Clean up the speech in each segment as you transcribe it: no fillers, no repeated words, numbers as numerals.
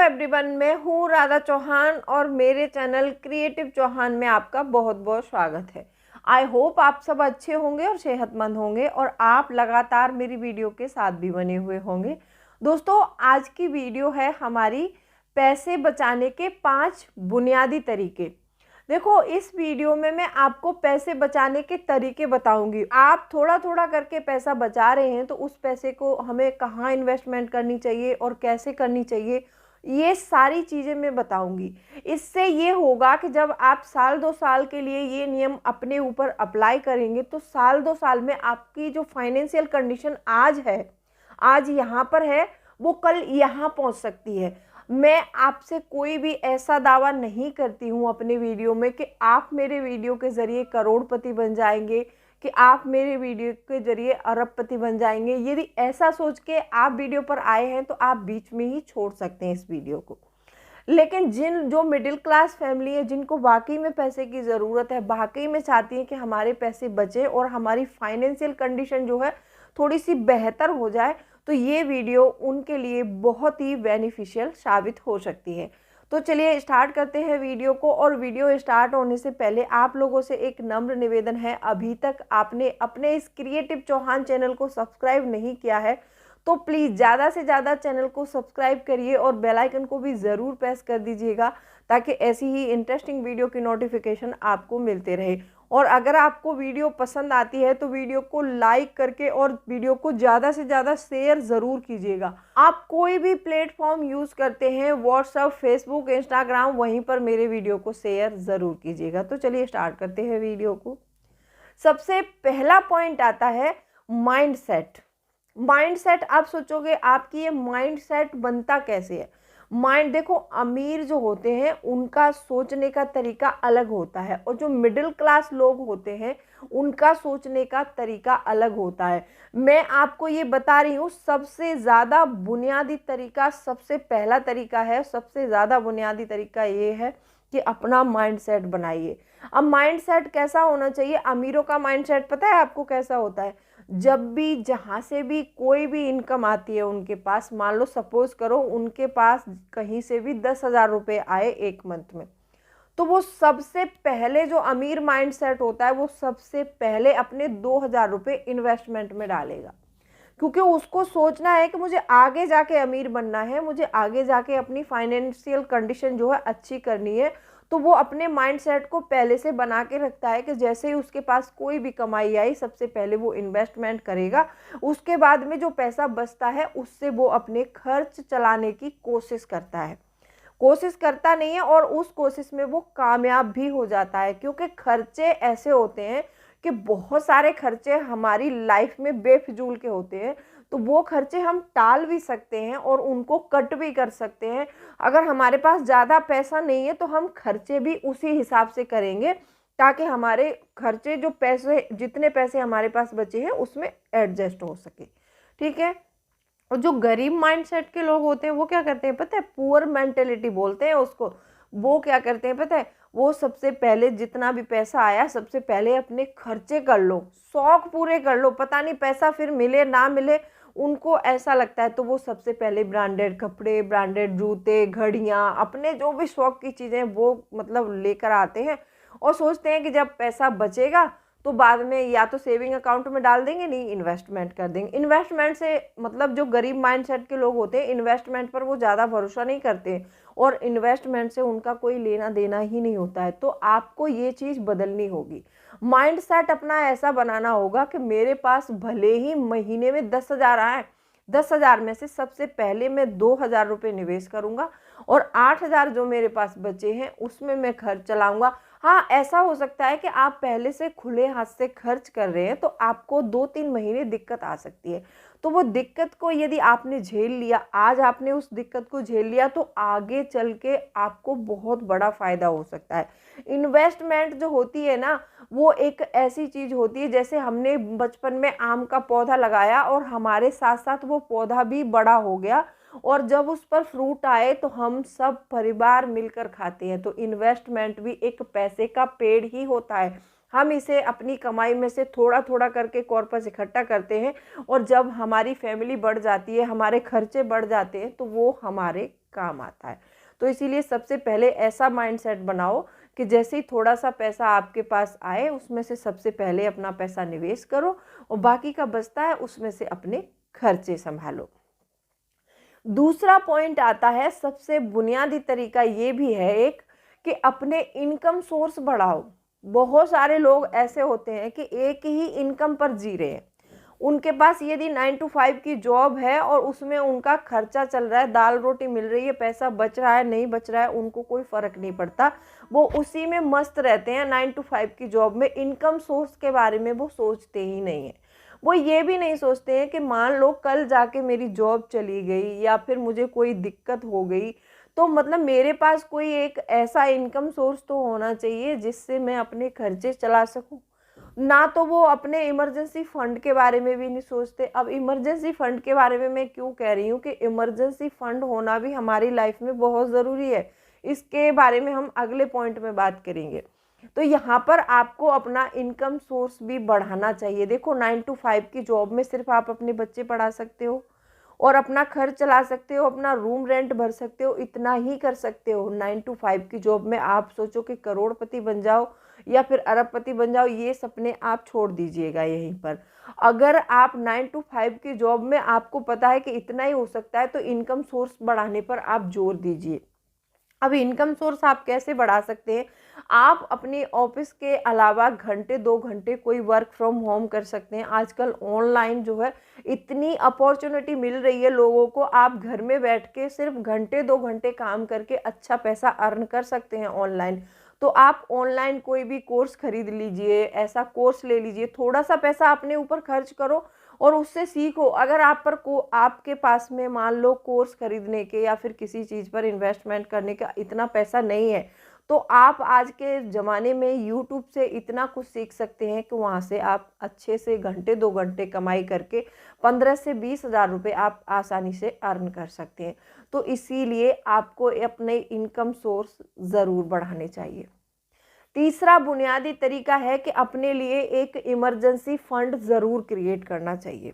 Everyone, मैं हूँ राधा चौहान और मेरे चैनल क्रिएटिव चौहान में आपका बहुत बहुत स्वागत है। आई होप आप सब अच्छे होंगे और सेहतमंद होंगे और आप लगातार मेरी वीडियो के साथ भी बने हुए होंगे। दोस्तों, आज की वीडियो है हमारी पैसे बचाने के 5 बुनियादी तरीके। देखो, इस वीडियो में मैं आपको पैसे बचाने के तरीके बताऊंगी। आप थोड़ा थोड़ा करके पैसा बचा रहे हैं तो उस पैसे को हमें कहाँ इन्वेस्टमेंट करनी चाहिए और कैसे करनी चाहिए, ये सारी चीज़ें मैं बताऊंगी। इससे ये होगा कि जब आप साल 2 साल के लिए ये नियम अपने ऊपर अप्लाई करेंगे तो साल 2 साल में आपकी जो फाइनेंशियल कंडीशन आज है, आज यहाँ पर है, वो कल यहाँ पहुँच सकती है। मैं आपसे कोई भी ऐसा दावा नहीं करती हूँ अपने वीडियो में कि आप मेरे वीडियो के ज़रिए करोड़पति बन जाएंगे, कि आप मेरे वीडियो के ज़रिए अरबपति बन जाएंगे। यदि ऐसा सोच के आप वीडियो पर आए हैं तो आप बीच में ही छोड़ सकते हैं इस वीडियो को। लेकिन जो मिडिल क्लास फैमिली है, जिनको वाकई में पैसे की ज़रूरत है, वाकई में चाहती है कि हमारे पैसे बचे और हमारी फाइनेंशियल कंडीशन जो है थोड़ी सी बेहतर हो जाए, तो ये वीडियो उनके लिए बहुत ही बेनिफिशियल साबित हो सकती है। तो चलिए स्टार्ट करते हैं वीडियो को। और वीडियो स्टार्ट होने से पहले आप लोगों से एक नम्र निवेदन है, अभी तक आपने अपने इस क्रिएटिव चौहान चैनल को सब्सक्राइब नहीं किया है तो प्लीज़ ज़्यादा से ज़्यादा चैनल को सब्सक्राइब करिए और बेल आइकन को भी ज़रूर प्रेस कर दीजिएगा, ताकि ऐसी ही इंटरेस्टिंग वीडियो की नोटिफिकेशन आपको मिलते रहे। और अगर आपको वीडियो पसंद आती है तो वीडियो को लाइक करके और वीडियो को ज़्यादा से ज़्यादा शेयर ज़रूर कीजिएगा। आप कोई भी प्लेटफॉर्म यूज़ करते हैं, व्हाट्सएप, फेसबुक, इंस्टाग्राम, वहीं पर मेरे वीडियो को शेयर ज़रूर कीजिएगा। तो चलिए स्टार्ट करते हैं वीडियो को। सबसे पहला पॉइंट आता है माइंड सेट। माइंड सेट, आप सोचोगे आपकी ये माइंड सेट बनता कैसे है। माइंड, देखो, अमीर जो होते हैं उनका सोचने का तरीका अलग होता है और जो मिडिल क्लास लोग होते हैं उनका सोचने का तरीका अलग होता है। मैं आपको ये बता रही हूँ, सबसे ज़्यादा बुनियादी तरीका, सबसे पहला तरीका है, सबसे ज़्यादा बुनियादी तरीका ये है कि अपना माइंड सेट बनाइए। अब माइंड सेट कैसा होना चाहिए? अमीरों का माइंड सेट पता है आपको कैसा होता है? जब भी जहाँ से भी कोई भी इनकम आती है उनके पास, मान लो सपोज करो उनके पास कहीं से भी 10,000 रुपये आए एक मंथ में, तो वो सबसे पहले, जो अमीर माइंड सेट होता है, वो सबसे पहले अपने 2,000 रुपये इन्वेस्टमेंट में डालेगा। क्योंकि उसको सोचना है कि मुझे आगे जाके अमीर बनना है, मुझे आगे जाके अपनी फाइनेंशियल कंडीशन जो है अच्छी करनी है। तो वो अपने माइंडसेट को पहले से बना के रखता है कि जैसे ही उसके पास कोई भी कमाई आई, सबसे पहले वो इन्वेस्टमेंट करेगा। उसके बाद में जो पैसा बचता है उससे वो अपने खर्च चलाने की कोशिश करता है। कोशिश करता नहीं है और उस कोशिश में वो कामयाब भी हो जाता है। क्योंकि खर्चे ऐसे होते हैं कि बहुत सारे खर्चे हमारी लाइफ में बेफिजूल के होते हैं, तो वो खर्चे हम टाल भी सकते हैं और उनको कट भी कर सकते हैं। अगर हमारे पास ज़्यादा पैसा नहीं है तो हम खर्चे भी उसी हिसाब से करेंगे, ताकि हमारे खर्चे, जो पैसे, जितने पैसे हमारे पास बचे हैं उसमें एडजस्ट हो सके। ठीक है। और जो गरीब माइंडसेट के लोग होते हैं वो क्या करते हैं पता है? पुअर मेंटेलिटी बोलते हैं उसको। वो क्या करते हैं पता है? वो सबसे पहले जितना भी पैसा आया, सबसे पहले अपने खर्चे कर लो, शौक पूरे कर लो। पता नहीं पैसा फिर मिले ना मिले, उनको ऐसा लगता है, तो वो सबसे पहले ब्रांडेड कपड़े, ब्रांडेड जूते, घड़ियाँ, अपने जो भी शौक की चीज़ें वो मतलब लेकर आते हैं और सोचते हैं कि जब पैसा बचेगा तो बाद में या तो सेविंग अकाउंट में डाल देंगे, नहीं इन्वेस्टमेंट कर देंगे। इन्वेस्टमेंट से मतलब, जो गरीब माइंडसेट के लोग होते हैं इन्वेस्टमेंट पर वो ज़्यादा भरोसा नहीं करते और इन्वेस्टमेंट से उनका कोई लेना देना ही नहीं होता है। तो आपको ये चीज़ बदलनी होगी। माइंडसेट अपना ऐसा बनाना होगा कि मेरे पास भले ही महीने में 10,000 आए, 10,000 में से सबसे पहले मैं 2,000 रुपये निवेश करूँगा और 8,000 जो मेरे पास बचे हैं उसमें मैं खर्च चलाऊँगा। हाँ, ऐसा हो सकता है कि आप पहले से खुले हाथ से खर्च कर रहे हैं तो आपको 2-3 महीने दिक्कत आ सकती है। तो वो दिक्कत को यदि आपने झेल लिया, आज आपने उस दिक्कत को झेल लिया, तो आगे चल के आपको बहुत बड़ा फ़ायदा हो सकता है। इन्वेस्टमेंट जो होती है ना, वो एक ऐसी चीज़ होती है जैसे हमने बचपन में आम का पौधा लगाया और हमारे साथ साथ वो पौधा भी बड़ा हो गया और जब उस पर फ्रूट आए तो हम सब परिवार मिलकर खाते हैं। तो इन्वेस्टमेंट भी एक पैसे का पेड़ ही होता है। हम इसे अपनी कमाई में से थोड़ा थोड़ा करके कॉर्पस इकट्ठा करते हैं, और जब हमारी फैमिली बढ़ जाती है, हमारे खर्चे बढ़ जाते हैं, तो वो हमारे काम आता है। तो इसीलिए सबसे पहले ऐसा माइंडसेट बनाओ कि जैसे ही थोड़ा सा पैसा आपके पास आए, उसमें से सबसे पहले अपना पैसा निवेश करो, और बाकी का बचता है उसमें से अपने खर्चे संभालो। दूसरा पॉइंट आता है, सबसे बुनियादी तरीका ये भी है एक, कि अपने इनकम सोर्स बढ़ाओ। बहुत सारे लोग ऐसे होते हैं कि एक ही इनकम पर जी रहे हैं। उनके पास यदि 9 to 5 की जॉब है और उसमें उनका खर्चा चल रहा है, दाल रोटी मिल रही है, पैसा बच रहा है नहीं बच रहा है उनको कोई फ़र्क नहीं पड़ता, वो उसी में मस्त रहते हैं। 9 to 5 की जॉब में इनकम सोर्स के बारे में वो सोचते ही नहीं है। वो ये भी नहीं सोचते हैं कि मान लो कल जाके मेरी जॉब चली गई या फिर मुझे कोई दिक्कत हो गई, तो मतलब मेरे पास कोई एक ऐसा इनकम सोर्स तो होना चाहिए जिससे मैं अपने खर्चे चला सकूं। ना तो वो अपने इमरजेंसी फंड के बारे में भी नहीं सोचते। अब इमरजेंसी फंड के बारे में मैं क्यों कह रही हूँ कि इमरजेंसी फंड होना भी हमारी लाइफ में बहुत ज़रूरी है, इसके बारे में हम अगले पॉइंट में बात करेंगे। तो यहाँ पर आपको अपना इनकम सोर्स भी बढ़ाना चाहिए। देखो 9 to 5 की जॉब में सिर्फ आप अपने बच्चे पढ़ा सकते हो और अपना खर्च चला सकते हो, अपना रूम रेंट भर सकते हो, इतना ही कर सकते हो। 9 to 5 की जॉब में आप सोचो कि करोड़पति बन जाओ या फिर अरबपति बन जाओ, ये सपने आप छोड़ दीजिएगा यहीं पर। अगर आप 9 to 5 की जॉब में आपको पता है कि इतना ही हो सकता है, तो इनकम सोर्स बढ़ाने पर आप जोर दीजिए। अब इनकम सोर्स आप कैसे बढ़ा सकते हैं? आप अपनी ऑफिस के अलावा घंटे 2 घंटे कोई वर्क फ्रॉम होम कर सकते हैं। आजकल ऑनलाइन जो है इतनी अपॉर्चुनिटी मिल रही है लोगों को, आप घर में बैठ के सिर्फ घंटे 2 घंटे काम करके अच्छा पैसा अर्न कर सकते हैं ऑनलाइन। तो आप ऑनलाइन कोई भी कोर्स खरीद लीजिए, ऐसा कोर्स ले लीजिए, थोड़ा सा पैसा अपने ऊपर खर्च करो और उससे सीखो। अगर आपके पास में मान लो कोर्स खरीदने के या फिर किसी चीज़ पर इन्वेस्टमेंट करने का इतना पैसा नहीं है, तो आप आज के ज़माने में यूट्यूब से इतना कुछ सीख सकते हैं कि वहाँ से आप अच्छे से घंटे 2 घंटे कमाई करके 15 से 20 हज़ार रुपये आप आसानी से अर्न कर सकते हैं। तो इसीलिए आपको अपने इनकम सोर्स ज़रूर बढ़ाने चाहिए। तीसरा बुनियादी तरीका है कि अपने लिए एक इमरजेंसी फंड ज़रूर क्रिएट करना चाहिए।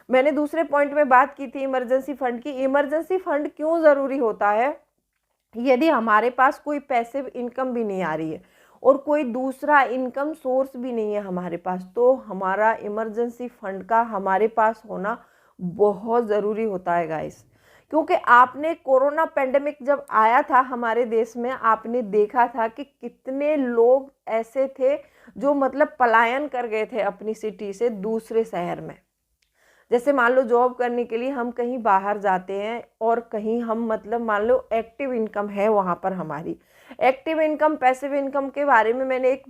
मैंने दूसरे पॉइंट में बात की थी इमरजेंसी फंड की। इमरजेंसी फंड क्यों ज़रूरी होता है? यदि हमारे पास कोई पैसिव इनकम भी नहीं आ रही है और कोई दूसरा इनकम सोर्स भी नहीं है हमारे पास, तो हमारा इमरजेंसी फंड का हमारे पास होना बहुत ज़रूरी होता है गाइस। क्योंकि आपने कोरोना पेंडेमिक जब आया था हमारे देश में, आपने देखा था कि कितने लोग ऐसे थे जो मतलब पलायन कर गए थे अपनी सिटी से दूसरे शहर में। जैसे मान लो जॉब करने के लिए हम कहीं बाहर जाते हैं और कहीं हम मतलब मान लो एक्टिव इनकम है वहाँ पर हमारी। एक्टिव इनकम पैसिव इनकम के बारे में मैंने एक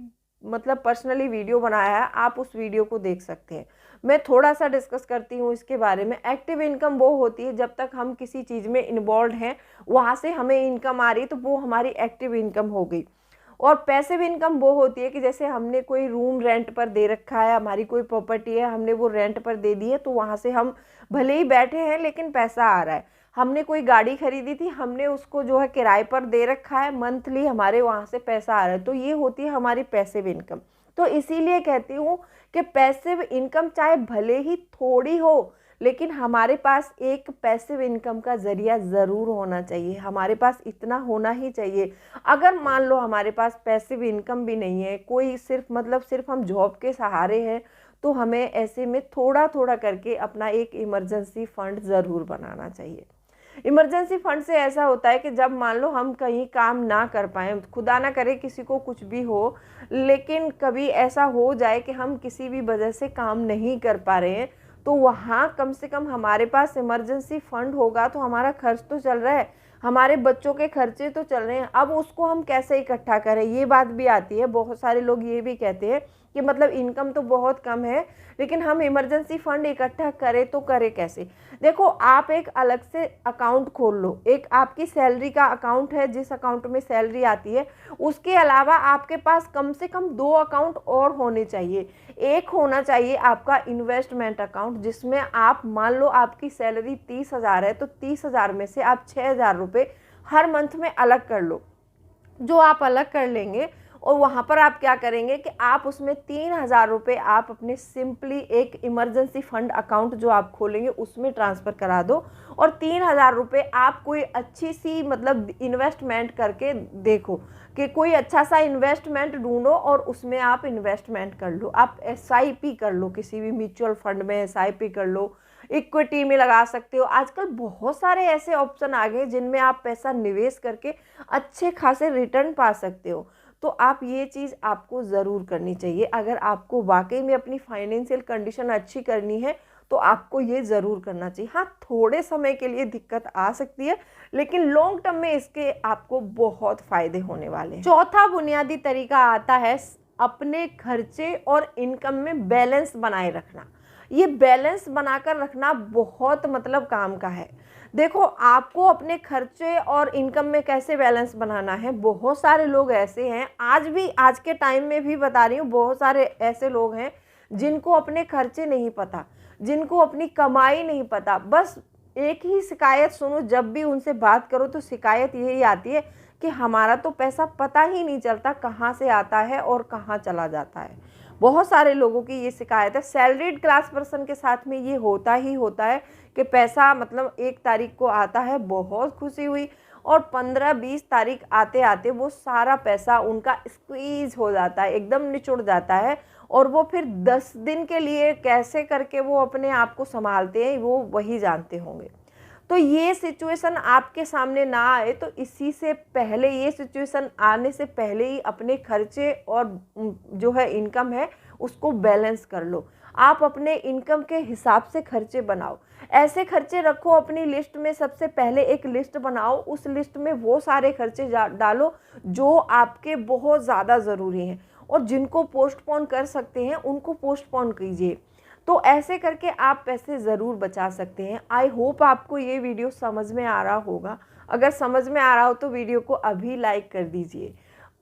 मतलब पर्सनली वीडियो बनाया है, आप उस वीडियो को देख सकते हैं। मैं थोड़ा सा डिस्कस करती हूँ इसके बारे में। एक्टिव इनकम वो होती है जब तक हम किसी चीज़ में इन्वॉल्व हैं, वहाँ से हमें इनकम आ रही है, तो वो हमारी एक्टिव इनकम हो गई। और पैसिव इनकम वो होती है कि जैसे हमने कोई रूम रेंट पर दे रखा है, हमारी कोई प्रॉपर्टी है, हमने वो रेंट पर दे दी है, तो वहाँ से हम भले ही बैठे हैं लेकिन पैसा आ रहा है। हमने कोई गाड़ी खरीदी थी, हमने उसको जो है किराए पर दे रखा है, मंथली हमारे वहाँ से पैसा आ रहा है, तो ये होती है हमारी पैसिव इनकम। तो इसीलिए कहती हूँ कि पैसिव इनकम चाहे भले ही थोड़ी हो, लेकिन हमारे पास एक पैसिव इनकम का ज़रिया ज़रूर होना चाहिए। हमारे पास इतना होना ही चाहिए। अगर मान लो हमारे पास पैसिव इनकम भी नहीं है, कोई सिर्फ हम जॉब के सहारे हैं, तो हमें ऐसे में थोड़ा थोड़ा करके अपना एक इमरजेंसी फ़ंड ज़रूर बनाना चाहिए। इमरजेंसी फंड से ऐसा होता है कि जब मान लो हम कहीं काम ना कर पाएँ, खुदा ना करे किसी को कुछ भी हो, लेकिन कभी ऐसा हो जाए कि हम किसी भी वजह से काम नहीं कर पा रहे हैं, तो वहाँ कम से कम हमारे पास इमरजेंसी फंड होगा, तो हमारा खर्च तो चल रहा है, हमारे बच्चों के खर्चे तो चल रहे हैं। अब उसको हम कैसे इकट्ठा करें, ये बात भी आती है। बहुत सारे लोग ये भी कहते हैं कि मतलब इनकम तो बहुत कम है, लेकिन हम इमरजेंसी फंड इकट्ठा करें तो करें कैसे? देखो, आप एक अलग से अकाउंट खोल लो। एक आपकी सैलरी का अकाउंट है, जिस अकाउंट में सैलरी आती है, उसके अलावा आपके पास कम से कम 2 अकाउंट और होने चाहिए। एक होना चाहिए आपका इन्वेस्टमेंट अकाउंट, जिसमें आप मान लो आपकी सैलरी 30,000 है, तो 30,000 में से आप 6,000 रुपये हर मंथ में अलग कर लो। जो आप अलग कर लेंगे और वहाँ पर आप क्या करेंगे कि आप उसमें 3,000 रुपये आप अपने सिंपली एक इमरजेंसी फंड अकाउंट जो आप खोलेंगे उसमें ट्रांसफ़र करा दो, और 3,000 रुपये आप कोई अच्छी सी मतलब इन्वेस्टमेंट करके देखो कि कोई अच्छा सा इन्वेस्टमेंट ढूंढो और उसमें आप इन्वेस्टमेंट कर लो। आप SIP कर लो, किसी भी म्यूचुअल फंड में SIP कर लो, इक्विटी में लगा सकते हो। आजकल बहुत सारे ऐसे ऑप्शन आ गए जिनमें आप पैसा निवेश करके अच्छे खासे रिटर्न पा सकते हो। तो आप ये चीज़ आपको ज़रूर करनी चाहिए। अगर आपको वाकई में अपनी फाइनेंशियल कंडीशन अच्छी करनी है तो आपको ये ज़रूर करना चाहिए। हाँ, थोड़े समय के लिए दिक्कत आ सकती है, लेकिन लॉन्ग टर्म में इसके आपको बहुत फ़ायदे होने वाले हैं। चौथा बुनियादी तरीका आता है अपने खर्चे और इनकम में बैलेंस बनाए रखना। ये बैलेंस बनाकर रखना बहुत मतलब काम का है। देखो, आपको अपने खर्चे और इनकम में कैसे बैलेंस बनाना है। बहुत सारे लोग ऐसे हैं, आज के टाइम में भी बता रही हूँ, बहुत सारे ऐसे लोग हैं जिनको अपने खर्चे नहीं पता, जिनको अपनी कमाई नहीं पता। बस एक ही शिकायत सुनो, जब भी उनसे बात करो तो शिकायत यही आती है कि हमारा तो पैसा पता ही नहीं चलता कहाँ से आता है और कहाँ चला जाता है। बहुत सारे लोगों की ये शिकायत है। सैलरीड क्लास पर्सन के साथ में ये होता ही होता है कि पैसा मतलब 1 तारीख को आता है, बहुत खुशी हुई, और 15-20 तारीख आते आते वो सारा पैसा उनका स्क्वीज हो जाता है, एकदम निचुड़ जाता है, और वो फिर 10 दिन के लिए कैसे करके वो अपने आप को संभालते हैं वो वही जानते होंगे। तो ये सिचुएशन आपके सामने ना आए, तो इसी से पहले, ये सिचुएशन आने से पहले ही अपने खर्चे और जो है इनकम है उसको बैलेंस कर लो। आप अपने इनकम के हिसाब से खर्चे बनाओ, ऐसे खर्चे रखो अपनी लिस्ट में। सबसे पहले एक लिस्ट बनाओ, उस लिस्ट में वो सारे खर्चे डालो जो आपके बहुत ज़्यादा ज़रूरी हैं, और जिनको पोस्टपोन कर सकते हैं उनको पोस्टपोन कीजिए। तो ऐसे करके आप पैसे ज़रूर बचा सकते हैं। आई होप आपको ये वीडियो समझ में आ रहा होगा। अगर समझ में आ रहा हो तो वीडियो को अभी लाइक कर दीजिए।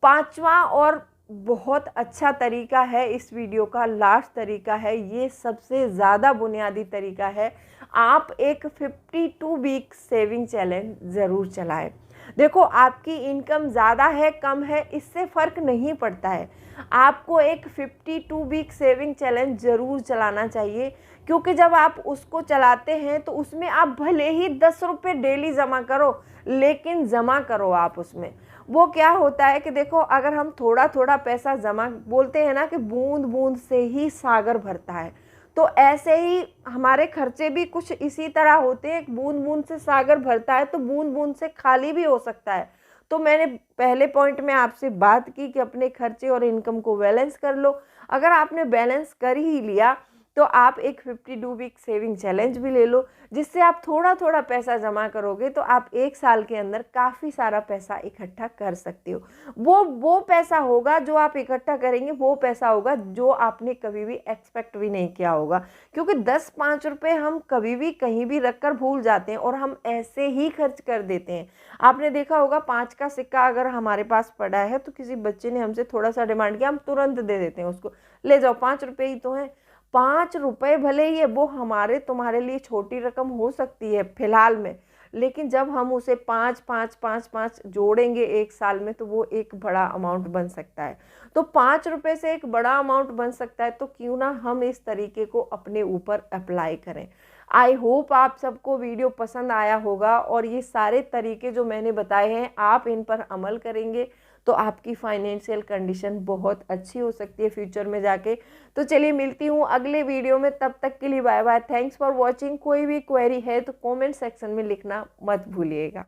5वां और बहुत अच्छा तरीका है इस वीडियो का, लास्ट तरीका है, ये सबसे ज़्यादा बुनियादी तरीका है। आप एक 52 वीक सेविंग चैलेंज ज़रूर चलाएं। देखो, आपकी इनकम ज़्यादा है कम है इससे फ़र्क नहीं पड़ता है, आपको एक 52 वीक सेविंग चैलेंज ज़रूर चलाना चाहिए। क्योंकि जब आप उसको चलाते हैं तो उसमें आप भले ही 10 रुपये डेली जमा करो, लेकिन जमा करो आप उसमें। वो क्या होता है कि देखो, अगर हम थोड़ा थोड़ा पैसा जमा, बोलते हैं ना कि बूंद बूंद से ही सागर भरता है, तो ऐसे ही हमारे खर्चे भी कुछ इसी तरह होते हैं। बूंद बूंद से सागर भरता है तो बूंद बूंद से खाली भी हो सकता है। तो मैंने पहले पॉइंट में आपसे बात की कि अपने खर्चे और इनकम को बैलेंस कर लो। अगर आपने बैलेंस कर ही लिया तो आप एक 52 वीक सेविंग चैलेंज भी ले लो, जिससे आप थोड़ा थोड़ा पैसा जमा करोगे तो आप 1 साल के अंदर काफ़ी सारा पैसा इकट्ठा कर सकते हो। वो पैसा होगा जो आप इकट्ठा करेंगे, वो पैसा होगा जो आपने कभी भी एक्सपेक्ट भी नहीं किया होगा। क्योंकि 10-5 रुपये हम कभी भी कहीं भी रख कर भूल जाते हैं और हम ऐसे ही खर्च कर देते हैं। आपने देखा होगा, 5 का सिक्का अगर हमारे पास पड़ा है तो किसी बच्चे ने हमसे थोड़ा सा डिमांड किया, हम तुरंत दे देते हैं उसको, ले जाओ 5 रुपये ही तो हैं। 5 रुपये भले ही वो हमारे तुम्हारे लिए छोटी रकम हो सकती है फिलहाल में, लेकिन जब हम उसे 5-5-5-5 जोड़ेंगे 1 साल में तो वो एक बड़ा अमाउंट बन सकता है। तो 5 रुपये से एक बड़ा अमाउंट बन सकता है, तो क्यों ना हम इस तरीके को अपने ऊपर अप्लाई करें। आई होप आप सबको वीडियो पसंद आया होगा, और ये सारे तरीके जो मैंने बताए हैं आप इन पर अमल करेंगे तो आपकी फाइनेंशियल कंडीशन बहुत अच्छी हो सकती है फ्यूचर में जाके। तो चलिए, मिलती हूँ अगले वीडियो में, तब तक के लिए bye bye. Thanks for watching. कोई भी क्वेरी है तो कमेंट सेक्शन में लिखना मत भूलिएगा।